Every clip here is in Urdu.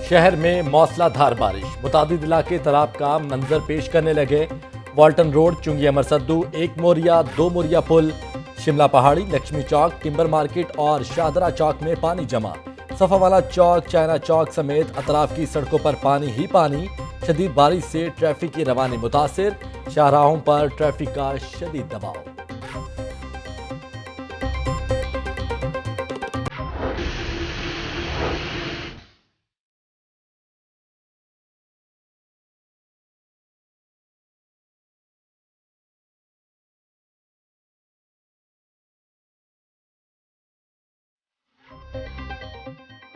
شہر میں موسلا دھار بارش، متعدد علاقے تالاب کا منظر پیش کرنے لگے۔ والٹن روڈ، چنگی امر سدو، ایک موریا، دو موریا پل، شملہ پہاڑی، لکشمی چوک، ٹمبر مارکیٹ اور شاہدرہ چوک میں پانی جمع۔ صفا والا چوک، چائنا چوک سمیت اطراف کی سڑکوں پر پانی ہی پانی۔ شدید بارش سے ٹریفک کی روانی متاثر، شاہراہوں پر ٹریفک کا شدید دباؤ۔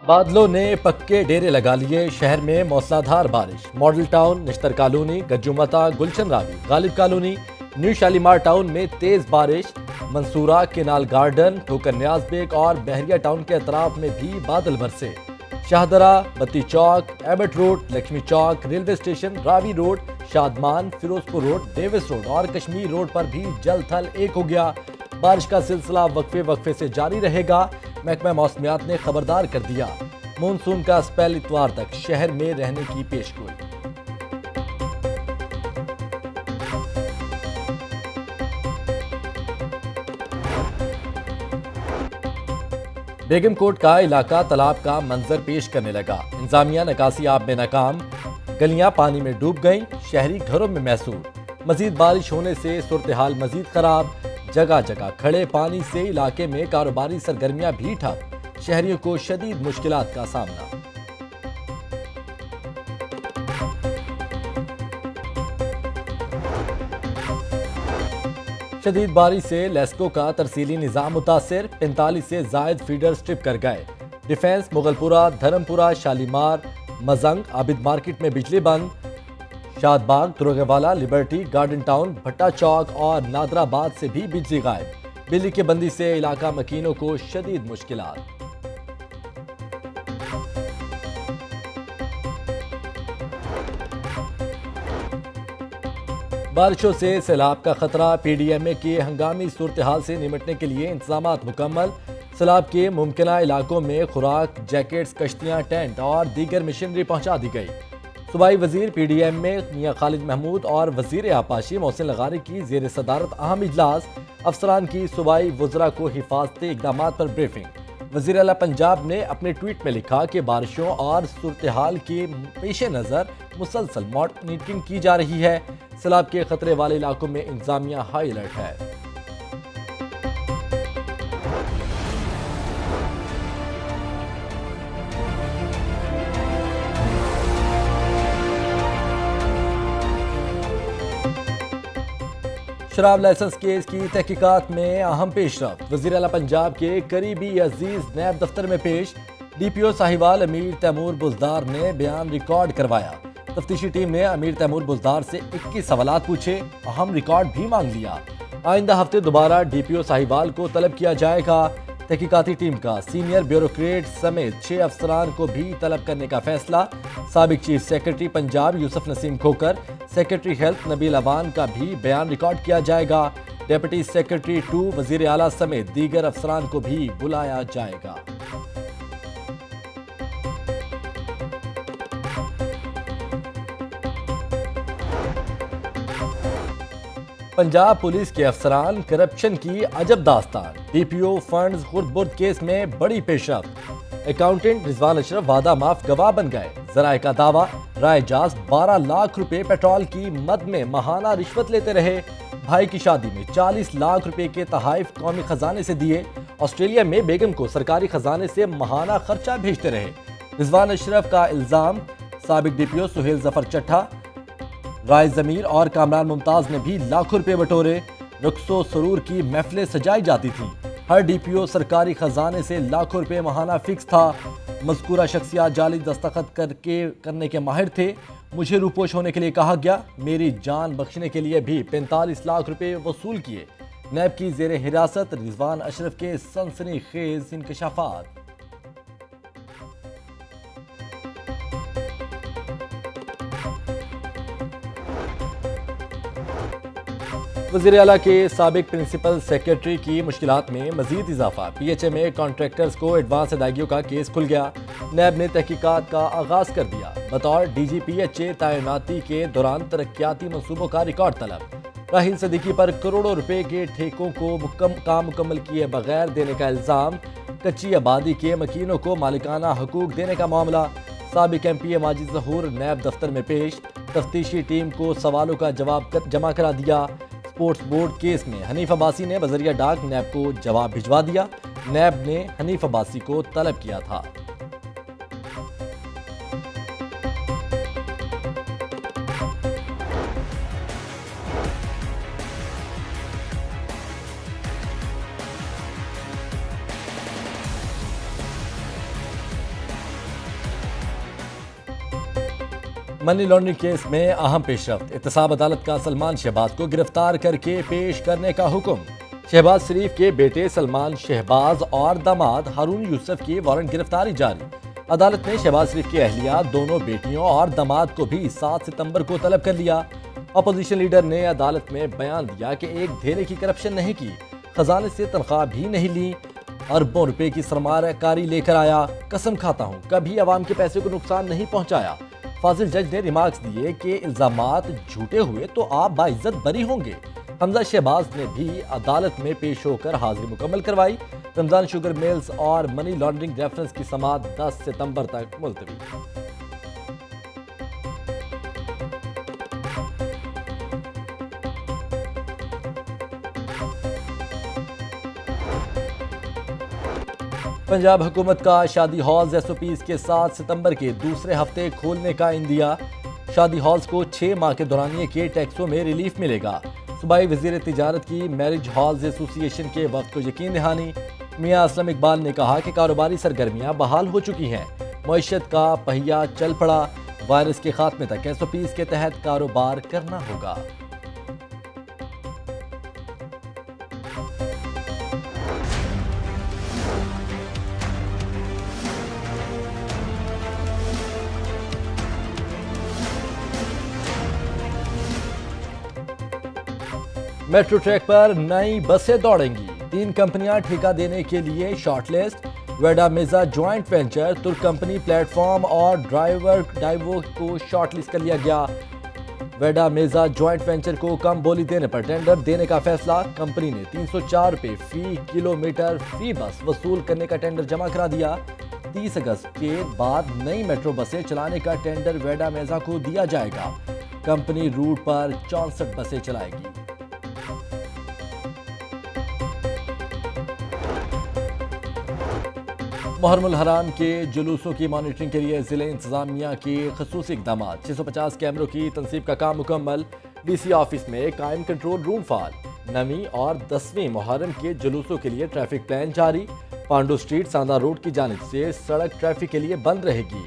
بادلوں نے پکے ڈیرے لگا لیے، شہر میں موسلا دھار بارش۔ ماڈل ٹاؤن، نشتر کالونی، گجومتا، گلشن راوی، غالب کالونی، نیو شالیمار ٹاؤن میں تیز بارش۔ منصورہ، کینال گارڈن، ٹھوکر نیاز بیگ اور بحریہ ٹاؤن کے اطراف میں بھی بادل برسے۔ شاہدرہ، بتی چوک، ایبٹ روڈ، لکشمی چوک، ریلوے اسٹیشن، راوی روڈ، شادمان، فیروز پور روڈ، ڈیوس روڈ اور کشمیر روڈ پر بھی جل تھل ایک ہو گیا۔ بارش کا سلسلہ وقفے سے جاری رہے گا، محکمہ موسمیات نے خبردار کر دیا۔ مونسون کا اسپیل اتوار تک شہر میں رہنے کی پیش گوئی۔ بیگم کوٹ کا علاقہ تالاب کا منظر پیش کرنے لگا، انتظامیہ نکاسی آب میں ناکام، گلیاں پانی میں ڈوب گئیں، شہری گھروں میں محصور۔ مزید بارش ہونے سے صورتحال مزید خراب، جگہ جگہ کھڑے پانی سے علاقے میں کاروباری سرگرمیاں بھی ٹھپ، شہریوں کو شدید مشکلات کا سامنا۔ شدید بارش سے لیسکو کا ترسیلی نظام متاثر، 45 سے زائد فیڈر سٹرپ کر گئے۔ ڈیفنس، مغل پورہ، دھرم پورہ، شالیمار، مزنگ، عابد مارکیٹ میں بجلی بند۔ شاد باغ، دروگے والا، لبرٹی، گارڈن ٹاؤن، بھٹا چوک اور نادر آباد سے بھی بجلی غائب۔ بجلی کی بندی سے علاقہ مکینوں کو شدید مشکلات۔ بارشوں سے سیلاب کا خطرہ، پی ڈی ایم اے کی ہنگامی صورتحال سے نمٹنے کے لیے انتظامات مکمل۔ سیلاب کے ممکنہ علاقوں میں خوراک، جیکٹس، کشتیاں، ٹینٹ اور دیگر مشینری پہنچا دی گئی۔ صوبائی وزیر پی ڈی ایم اے میاں خالد محمود اور وزیر آبپاشی محسن لغاری کی زیر صدارت اہم اجلاس، افسران کی صوبائی وزراء کو حفاظتی اقدامات پر بریفنگ۔ وزیر اعلیٰ پنجاب نے اپنے ٹویٹ میں لکھا کہ بارشوں اور صورتحال کے پیش نظر مسلسل مانیٹرنگ کی جا رہی ہے، سیلاب کے خطرے والے علاقوں میں انتظامیہ ہائی الرٹ ہے۔ شراب لائسنس کیس کی تحقیقات میں اہم پیش رفت، وزیر اعلیٰ پنجاب کے قریبی عزیز نیب دفتر میں پیش۔ ڈی پی او ساہیوال امیر تیمور بزدار نے بیان ریکارڈ کروایا۔ تفتیشی ٹیم نے امیر تیمور بزدار سے 21 سوالات پوچھے، اہم ریکارڈ بھی مانگ لیا۔ آئندہ ہفتے دوبارہ ڈی پی او ساہیوال کو طلب کیا جائے گا۔ تحقیقاتی ٹیم کا سینئر بیوروکریٹ سمیت 6 افسران کو بھی طلب کرنے کا فیصلہ۔ سابق چیف سیکرٹری پنجاب یوسف نسیم کھوکر، سیکرٹری ہیلتھ نبیل اوان کا بھی بیان ریکارڈ کیا جائے گا۔ ڈیپٹی سیکرٹری 2 وزیر اعلیٰ سمیت دیگر افسران کو بھی بلایا جائے گا۔ پنجاب پولیس کے افسران، کرپشن کی عجب داستان، ڈی پی او فنڈز خرد برد کیس میں بڑی پیش رفت۔ اکاؤنٹنٹ رضوان اشرف وعدہ معاف گواہ بن گئے، ذرائع کا دعویٰ، رائے جاز 12 لاکھ روپے پیٹرول کی مد میں ماہانہ رشوت لیتے رہے، بھائی کی شادی میں 40 لاکھ روپے کے تحائف قومی خزانے سے دیے، آسٹریلیا میں بیگم کو سرکاری خزانے سے ماہانہ خرچہ بھیجتے رہے۔ رضوان اشرف کا الزام، سابق ڈی پی او سہیل ظفر چٹھا، رائے ضمیر اور کامران ممتاز نے بھی لاکھوں روپے بٹورے۔ رقص و سرور کی محفلیں سجائی جاتی تھیں، ہر ڈی پی او سرکاری خزانے سے لاکھوں روپے ماہانہ فکس تھا۔ مذکورہ شخصیات جعلی دستخط کرنے کے ماہر تھے، مجھے روپوش ہونے کے لیے کہا گیا، میری جان بخشنے کے لیے بھی 45 لاکھ روپے وصول کیے۔ نیب کی زیر حراست رضوان اشرف کے سنسنی خیز انکشافات۔ وزیر اعلیٰ کے سابق پرنسپل سیکرٹری کی مشکلات میں مزید اضافہ، پی ایچ اے میں کانٹریکٹرز کو ایڈوانس ادائیگیوں کا کیس کھل گیا، نیب نے تحقیقات کا آغاز کر دیا، بطور D G P H A تعیناتی کے دوران ترقیاتی منصوبوں کا ریکارڈ طلب، راحیل صدیقی پر کروڑوں روپے کے ٹھیکوں کو کام مکمل کیے بغیر دینے کا الزام، کچی آبادی کے مکینوں کو مالکانہ حقوق دینے کا معاملہ، سابق ایم پی اے ماجد ظہور نیب دفتر میں پیش، تفتیشی ٹیم کو سوالوں کا جواب جمع کرا دیا، اسپورٹس بورڈ کیس میں حنیف عباسی نے بذریعہ ڈاک نیب کو جواب بھجوا دیا، نیب نے حنیف عباسی کو طلب کیا تھا۔ منی لانڈرنگ کیس میں اہم پیش رفت، احتساب عدالت کا سلمان شہباز کو گرفتار کر کے پیش کرنے کا حکم، شہباز شریف کے بیٹے سلمان شہباز اور داماد ہارون یوسف کی وارنٹ گرفتاری جاری، عدالت نے شہباز شریف کی اہلیہ، دونوں بیٹیوں اور داماد کو بھی 7 ستمبر کو طلب کر لیا۔ اپوزیشن لیڈر نے عدالت میں بیان دیا کہ ایک دھیرے کی کرپشن نہیں کی، خزانے سے تنخواہ بھی نہیں لی، اربوں روپے کی سرمایہ کاری لے کر آیا، قسم کھاتا ہوں کبھی عوام کے پیسے کو نقصان نہیں پہنچایا۔ فاضل جج نے ریمارکس دیے کہ الزامات جھوٹے ہوئے تو آپ باعزت بری ہوں گے۔ حمزہ شہباز نے بھی عدالت میں پیش ہو کر حاضری مکمل کروائی، رمضان شوگر میلز اور منی لانڈرنگ ریفرنس کی سماعت 10 ستمبر تک ملتوی۔ پنجاب حکومت کا شادی ہالز ایس او پیز کے 7 ستمبر کے دوسرے ہفتے کھولنے کا عندیہ، شادی ہالز کو 6 ماہ کے دورانیے کے ٹیکسوں میں ریلیف ملے گا، صوبائی وزیر تجارت کی میرج ہالز ایسوسی ایشن کے وفد کو یقین دہانی، میاں اسلم اقبال نے کہا کہ کاروباری سرگرمیاں بحال ہو چکی ہیں، معیشت کا پہیہ چل پڑا، وائرس کے خاتمے تک ایس او پیز کے تحت کاروبار کرنا ہوگا۔ میٹرو ٹریک پر نئی بسیں دوڑیں گی، 3 کمپنیاں ٹھیکہ دینے کے لیے شارٹ لسٹ، ویڈا میزا جوائنٹ وینچر، ترک کمپنی پلیٹ فارم اور ڈائیو کو شارٹ لسٹ کر لیا گیا۔ ویڈا میزا جوائنٹ وینچر کو کم بولی دینے پر ٹینڈر دینے کا فیصلہ، کمپنی نے 304 روپے فی کلومیٹر فی بس وصول کرنے کا ٹینڈر جمع کرا دیا۔ 30 اگست کے بعد نئی میٹرو بسیں چلانے کا ٹینڈر ویڈا میزا کو دیا جائے گا، کمپنی روٹ پر 64 بسیں چلائے گی۔ محرم الحرام کے جلوسوں کی مانیٹرنگ کے لیے ضلع انتظامیہ کی خصوصی اقدامات، 650 کیمروں کی تنصیب کا کام مکمل، ڈی سی آفس میں قائم کنٹرول روم فعال، 9ویں اور 10ویں محرم کے جلوسوں کے لیے ٹریفک پلان جاری، پانڈو سٹریٹ ساندہ روڈ کی جانب سے سڑک ٹریفک کے لیے بند رہے گی،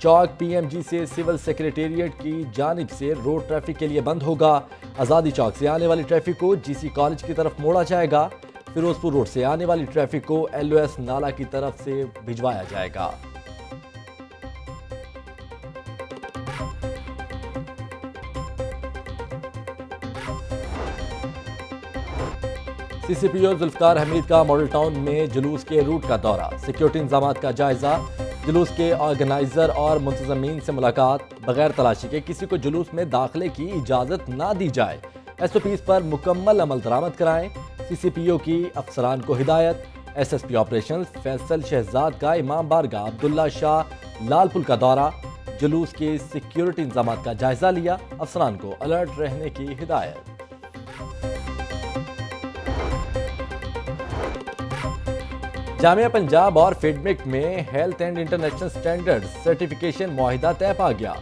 چوک پی ایم جی سے سول سیکریٹریٹ کی جانب سے روڈ ٹریفک کے لیے بند ہوگا، آزادی چوک سے آنے والی ٹریفک کو جی سی کالج کی طرف موڑا جائے گا، فیروزپور روڈ سے آنے والی ٹریفک کو ایل او ایس نالہ کی طرف سے بھجوایا جائے گا۔ سی سی پی او ذوالفقار حمید کا ماڈل ٹاؤن میں جلوس کے روٹ کا دورہ، سیکیورٹی انتظامات کا جائزہ، جلوس کے آرگنائزر اور منتظمین سے ملاقات، بغیر تلاشی کے کسی کو جلوس میں داخلے کی اجازت نہ دی جائے، ایس او پیز پر مکمل عمل درآمد کرائیں، سی سی پی او کی افسران کو ہدایت، S S P operations Faisal Shahzad کا امام بارگاہ عبداللہ شاہ لال پل کا دورہ، جلوس کے سیکیورٹی انتظامات کا جائزہ لیا، افسران کو الرٹ رہنے کی ہدایت۔ جامعہ پنجاب اور فیڈمک میں health and international standard certification معاہدہ طے پا گیا،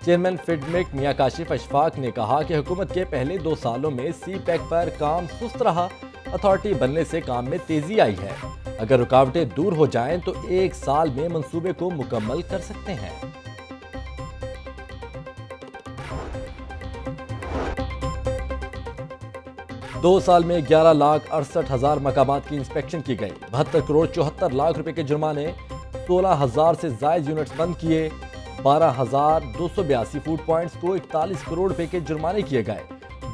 چیئرمین فیڈمک میاں کاشف اشفاق نے کہا کہ حکومت کے پہلے 2 سالوں میں سی پیک پر کام سست رہا، اتھارٹی بننے سے کام میں تیزی آئی ہے، اگر رکاوٹیں دور ہو جائیں تو 1 سال میں منصوبے کو مکمل کر سکتے ہیں۔ دو سال میں 11,68,000 مقامات کی انسپیکشن کی گئی، 72 کروڑ 74 لاکھ روپے کے جرمانے، 16,000 سے زائد یونٹس بند کیے، 12,282 فوڈ پوائنٹس کو 41 کروڑ روپے کے جرمانے کیے گئے،